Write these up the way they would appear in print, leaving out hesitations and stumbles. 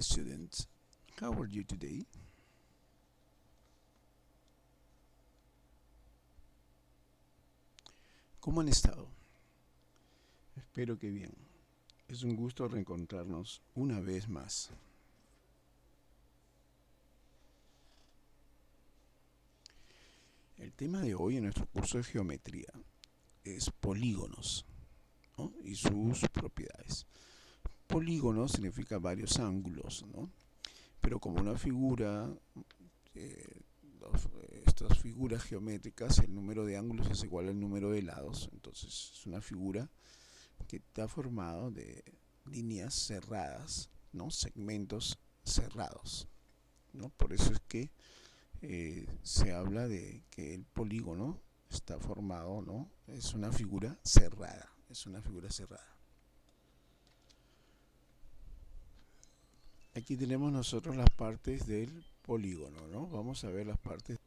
students. How are you today? ¿Cómo han estado? Espero que bien. Es un gusto reencontrarnos una vez más. El tema de hoy en nuestro curso de geometría es polígonos, ¿no? Y sus propiedades. Polígono significa varios ángulos, ¿no? Pero como una figura, estas figuras geométricas, el número de ángulos es igual al número de lados. Entonces es una figura que está formado de líneas cerradas, ¿no? Segmentos cerrados, ¿no? Por eso es que se habla de que el polígono está formado, ¿no? Es una figura cerrada, es una figura cerrada. Aquí tenemos nosotros las partes del polígono, ¿no? Vamos a ver las partes.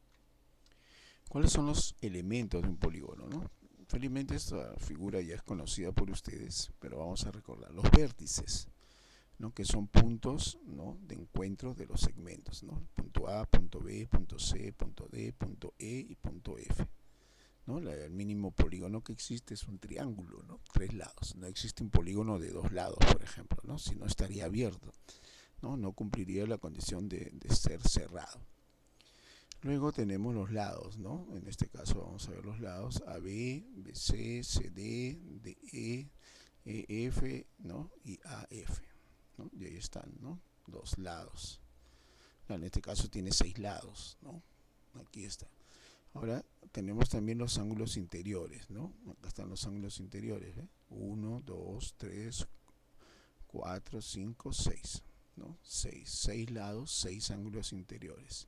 ¿Cuáles son los elementos de un polígono, no? Felizmente esta figura ya es conocida por ustedes, pero vamos a recordar los vértices, ¿no? Que son puntos, ¿no? De encuentro de los segmentos, ¿no? Punto A, punto B, punto C, punto D, punto E y punto F, ¿no? El mínimo polígono que existe es un triángulo, ¿no? 3 lados. No existe un polígono de 2 lados, por ejemplo, ¿no? Si no estaría abierto, ¿no? No cumpliría la condición de ser cerrado. Luego tenemos los lados, ¿no? En este caso vamos a ver los lados AB, BC, CD, DE, EF, ¿no? Y AF, ¿no? Y ahí están, ¿no? Los lados. En este caso tiene 6 lados, ¿no? Aquí está. Ahora tenemos también los ángulos interiores, ¿no? Acá están los ángulos interiores, ¿eh? 1, 2, 3, 4, 5, 6, ¿no? 6 lados, 6 ángulos interiores.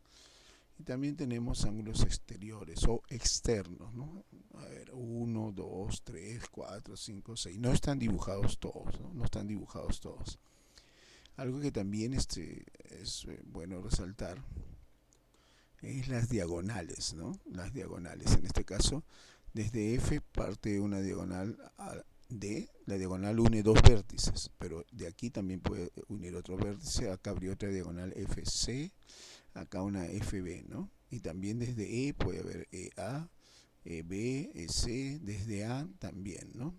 Y también tenemos ángulos exteriores o externos, ¿no? A ver, 1, 2, 3, 4, 5, 6. No están dibujados todos, ¿no? No están dibujados todos. Algo que también es bueno resaltar es las diagonales, ¿no? Las diagonales. En este caso, desde F parte una diagonal a D. La diagonal une 2 vértices, pero de aquí también puede unir otro vértice. Acá habría otra diagonal FC. Acá una FB, ¿no? Y también desde E puede haber EA, EB, EC, desde A también, ¿no?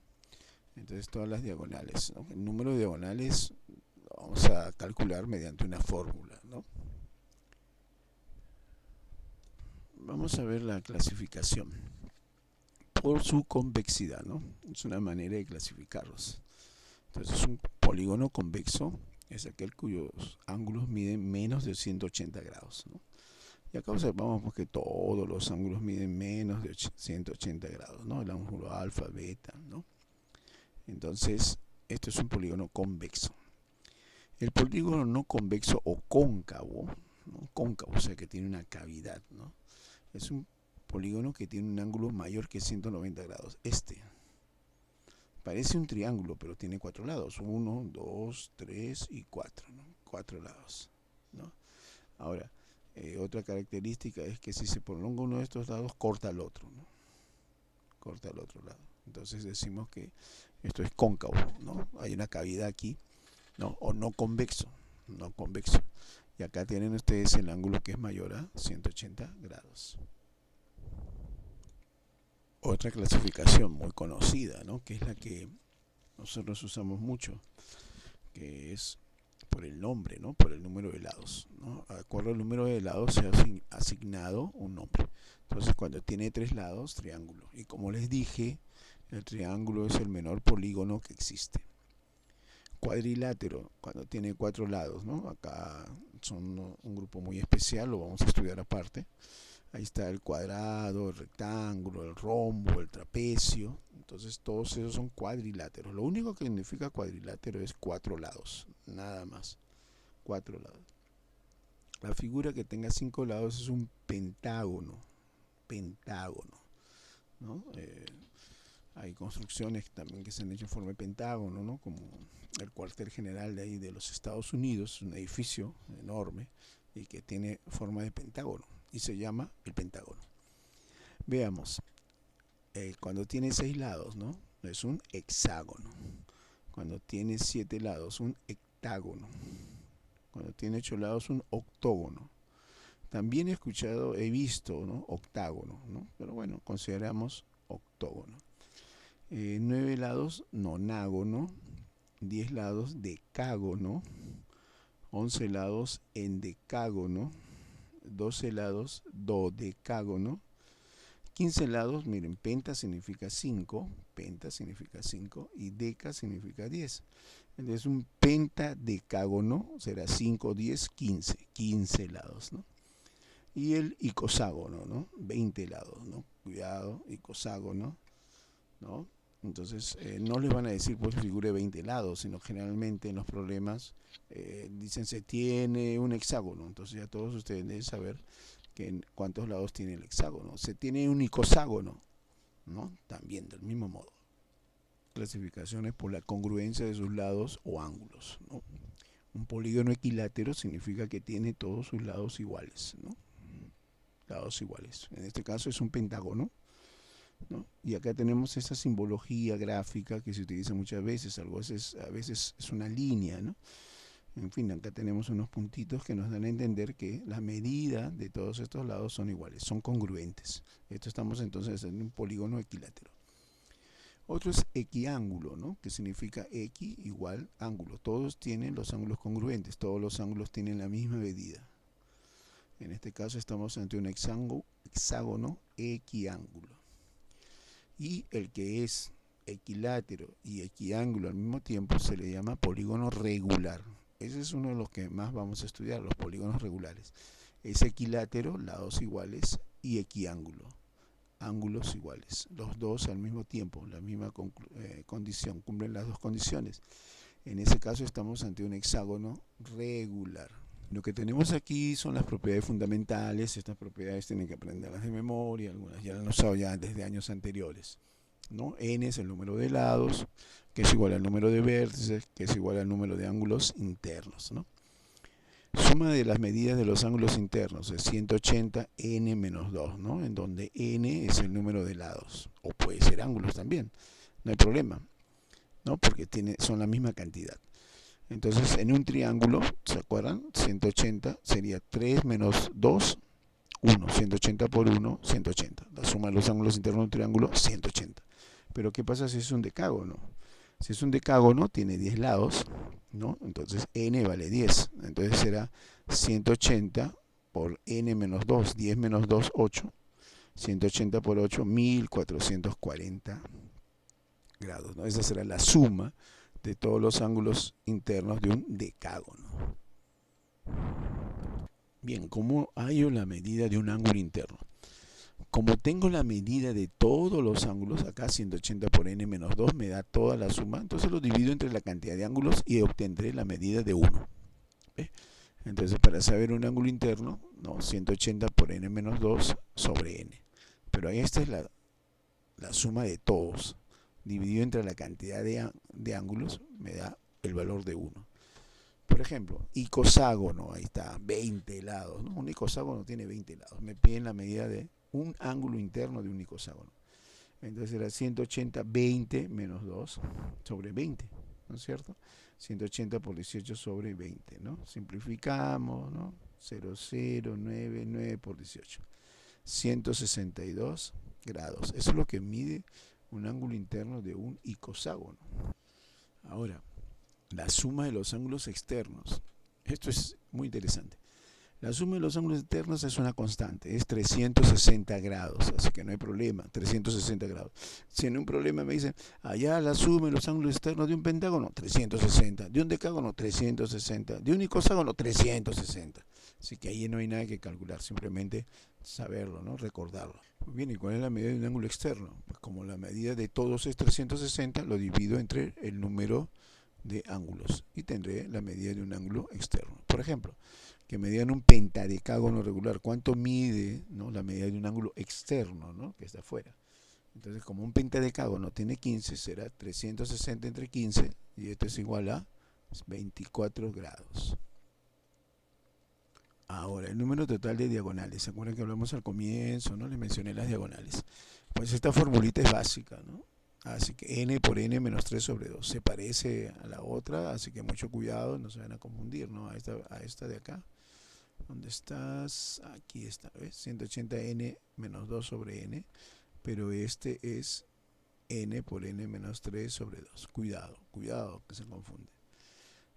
Entonces todas las diagonales, ¿no? El número de diagonales lo vamos a calcular mediante una fórmula, ¿no? Vamos a ver la clasificación por su convexidad, ¿no? Es una manera de clasificarlos. Entonces un polígono convexo es aquel cuyos ángulos miden menos de 180 grados, ¿no? Y acá observamos que todos los ángulos miden menos de 180 grados, ¿no? El ángulo alfa, beta, ¿no? Entonces, esto es un polígono convexo. El polígono no convexo o cóncavo, ¿no? Cóncavo, o sea que tiene una cavidad, ¿no? Es un polígono que tiene un ángulo mayor que 190 grados. Este parece un triángulo, pero tiene 4 lados. 1, 2, 3 y 4, ¿no? 4 lados, ¿no? Ahora, otra característica es que si se prolonga uno de estos lados, corta el otro, ¿no? Corta el otro lado. Entonces decimos que esto es cóncavo, ¿no? Hay una cavidad aquí, ¿no? O no convexo, no convexo. Y acá tienen ustedes el ángulo que es mayor a 180 grados. Otra clasificación muy conocida, ¿no? Que es la que nosotros usamos mucho, que es por el nombre, ¿no? Por el número de lados, ¿no? De acuerdo al número de lados se ha asignado un nombre. Entonces cuando tiene 3 lados, triángulo. Y como les dije, el triángulo es el menor polígono que existe. Cuadrilátero, cuando tiene 4 lados, ¿no? Acá son un grupo muy especial, lo vamos a estudiar aparte. Ahí está el cuadrado, el rectángulo, el rombo, el trapecio. Entonces todos esos son cuadriláteros. Lo único que significa cuadrilátero es 4 lados, nada más. 4 lados. La figura que tenga 5 lados es un pentágono. Pentágono, ¿no? Hay construcciones también que se han hecho en forma de pentágono, ¿no? Como el cuartel general de ahí de los Estados Unidos, un edificio enorme y que tiene forma de pentágono y se llama el pentágono. Veamos, cuando tiene 6 lados, ¿no? Es un hexágono. Cuando tiene 7 lados, un hectágono. Cuando tiene 8 lados, un octógono. También he visto, ¿no? Octágono, ¿no? Pero bueno, consideramos octógono. 9 lados, nonágono. 10 lados, decágono. 11 lados, endecágono. 12 lados, dodecágono. 15 lados, miren, penta significa 5, y deca significa 10. Entonces un pentadecágono será 5, 10, 15, 15 lados, ¿no? Y el icoságono, ¿no? 20 lados, ¿no? Cuidado, icoságono, ¿no? Entonces no les van a decir pues figure 20 lados, sino generalmente en los problemas dicen se tiene un hexágono. Entonces ya todos ustedes deben saber cuántos lados tiene el hexágono. Se tiene un icoságono, ¿no? También del mismo modo. Clasificaciones por la congruencia de sus lados o ángulos, ¿no? Un polígono equilátero significa que tiene todos sus lados iguales, ¿no? Lados iguales. En este caso es un pentágono, ¿no? Y acá tenemos esa simbología gráfica que se utiliza muchas veces, a veces es una línea, ¿no? En fin, acá tenemos unos puntitos que nos dan a entender que la medida de todos estos lados son iguales, son congruentes. Esto estamos entonces en un polígono equilátero. Otro es equiángulo, ¿no? Que significa equi igual ángulo. Todos tienen los ángulos congruentes, todos los ángulos tienen la misma medida. En este caso estamos ante un hexágono equiángulo. Y el que es equilátero y equiángulo al mismo tiempo se le llama polígono regular. Ese es uno de los que más vamos a estudiar, los polígonos regulares. Es equilátero, lados iguales, y equiángulo, ángulos iguales. Los dos al mismo tiempo, la misma condición, cumplen las dos condiciones. En ese caso estamos ante un hexágono regular. Lo que tenemos aquí son las propiedades fundamentales. Estas propiedades tienen que aprenderlas de memoria, algunas ya las han usado ya desde años anteriores, ¿no? N es el número de lados, que es igual al número de vértices, que es igual al número de ángulos internos, ¿no? Suma de las medidas de los ángulos internos es 180 n menos 2, ¿no? En donde n es el número de lados, o puede ser ángulos también, no hay problema, ¿no? Porque son la misma cantidad. Entonces, en un triángulo, ¿se acuerdan? 180 sería 3 menos 2, 1. 180 por 1, 180. La suma de los ángulos internos de un triángulo, 180. Pero, ¿qué pasa si es un decágono? Si es un decágono, tiene 10 lados, ¿no? Entonces, n vale 10. Entonces, será 180 por n menos 2. 10 menos 2, 8. 180 por 8, 1440 grados, ¿no? Esa será la suma de todos los ángulos internos de un decágono. Bien, ¿cómo hallo la medida de un ángulo interno? Como tengo la medida de todos los ángulos, acá 180 por n menos 2 me da toda la suma, entonces lo divido entre la cantidad de ángulos y obtendré la medida de 1. ¿Ve? Entonces, para saber un ángulo interno, no, 180 por n menos 2 sobre n. Pero ahí esta es la suma de todos. Dividido entre la cantidad de ángulos, me da el valor de 1. Por ejemplo, icoságono, ahí está, 20 lados, ¿no? Un icoságono tiene 20 lados. Me piden la medida de un ángulo interno de un icoságono. Entonces era 180, 20 menos 2 sobre 20, ¿no es cierto? 180 por 18 sobre 20, ¿no? Simplificamos, ¿no? 0,099 por 18. 162 grados. Eso es lo que mide un ángulo interno de un icoságono. Ahora, la suma de los ángulos externos. Esto es muy interesante. La suma de los ángulos externos es una constante, es 360 grados, así que no hay problema, 360 grados. Si en un problema me dicen, allá la suma de los ángulos externos de un pentágono, 360, de un decágono, 360, de un icoságono, 360. Así que ahí no hay nada que calcular, simplemente saberlo, ¿no? Recordarlo. Bien, ¿y cuál es la medida de un ángulo externo? Pues como la medida de todos es 360, lo divido entre el número de ángulos y tendré la medida de un ángulo externo. Por ejemplo, que me digan un pentadecágono regular, ¿cuánto mide, no, la medida de un ángulo externo, ¿no? Que está afuera? Entonces, como un pentadecágono tiene 15, será 360 entre 15, y esto es igual a 24 grados. Ahora, el número total de diagonales. ¿Se acuerdan que hablamos al comienzo, no? Les mencioné las diagonales. Pues esta formulita es básica, ¿no? Así que n por n menos 3 sobre 2. Se parece a la otra, así que mucho cuidado, no se van a confundir, ¿no? A esta de acá. ¿Dónde estás? Aquí está, ¿ves? 180n menos 2 sobre n. Pero este es n por n menos 3 sobre 2. Cuidado, cuidado, que se confunde.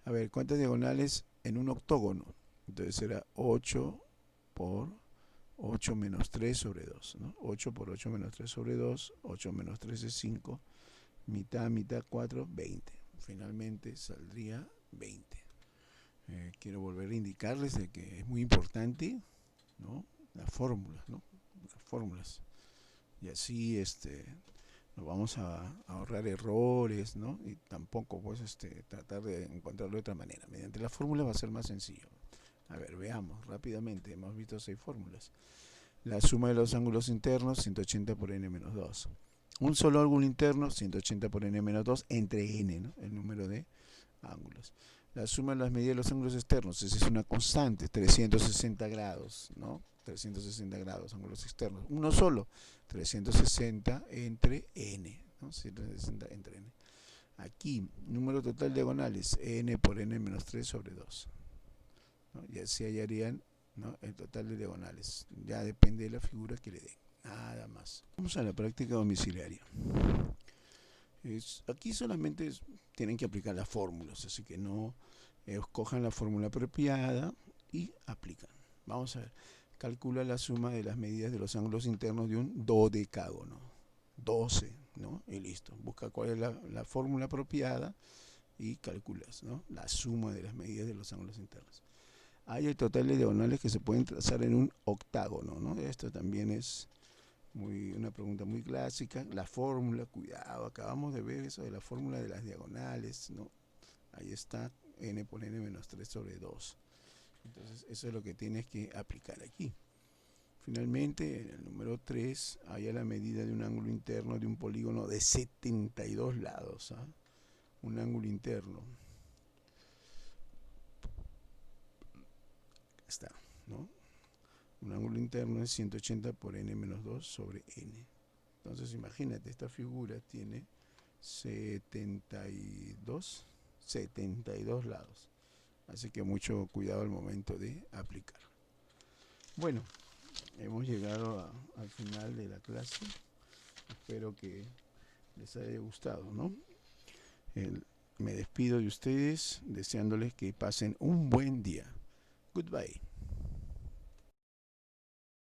A ver, ¿cuántas diagonales en un octógono? Entonces será 8 por 8 menos 3 sobre 2, ¿no? 8 por 8 menos 3 sobre 2, 8 menos 3 es 5, mitad, mitad, 4, 20. Finalmente saldría 20. Quiero volver a indicarles de que es muy importante, ¿no? Las fórmulas, ¿no? Las fórmulas. Y así nos vamos a ahorrar errores, ¿no? Y tampoco pues tratar de encontrarlo de otra manera. Mediante las fórmulas va a ser más sencillo. A ver, veamos rápidamente. Hemos visto 6 fórmulas. La suma de los ángulos internos, 180 por n menos 2. Un solo ángulo interno, 180 por n menos 2, entre n, ¿no? El número de ángulos. La suma de las medidas de los ángulos externos, esa es una constante, 360 grados, ¿no? 360 grados, ángulos externos. Uno solo, 360 entre n, ¿no? 360 entre n. Aquí, número total de diagonales, n por n menos 3 sobre 2. ¿No? Y así hallarían, ¿no? El total de diagonales. Ya depende de la figura que le den. Nada más. Vamos a la práctica domiciliaria. Aquí solamente tienen que aplicar las fórmulas, así que no escojan la fórmula apropiada y aplican. Vamos a ver. Calcula la suma de las medidas de los ángulos internos de un dodecágono. 12, ¿no? Y listo. Busca cuál es la fórmula apropiada y calculas, ¿no? La suma de las medidas de los ángulos internos. Hay el total de diagonales que se pueden trazar en un octágono, ¿no? Esto también es una pregunta muy clásica. La fórmula, cuidado, acabamos de ver eso de la fórmula de las diagonales, ¿no? Ahí está, n por n menos 3 sobre 2. Entonces, eso es lo que tienes que aplicar aquí. Finalmente, en el número 3, haya la medida de un ángulo interno de un polígono de 72 lados. ¿Ah? Un ángulo interno. Está, ¿no? Un ángulo interno es 180 por n menos 2 sobre n. Entonces, imagínate, esta figura tiene 72 lados. Así que mucho cuidado al momento de aplicar. Bueno, hemos llegado al final de la clase. Espero que les haya gustado, ¿no? Me despido de ustedes deseándoles que pasen un buen día. Goodbye.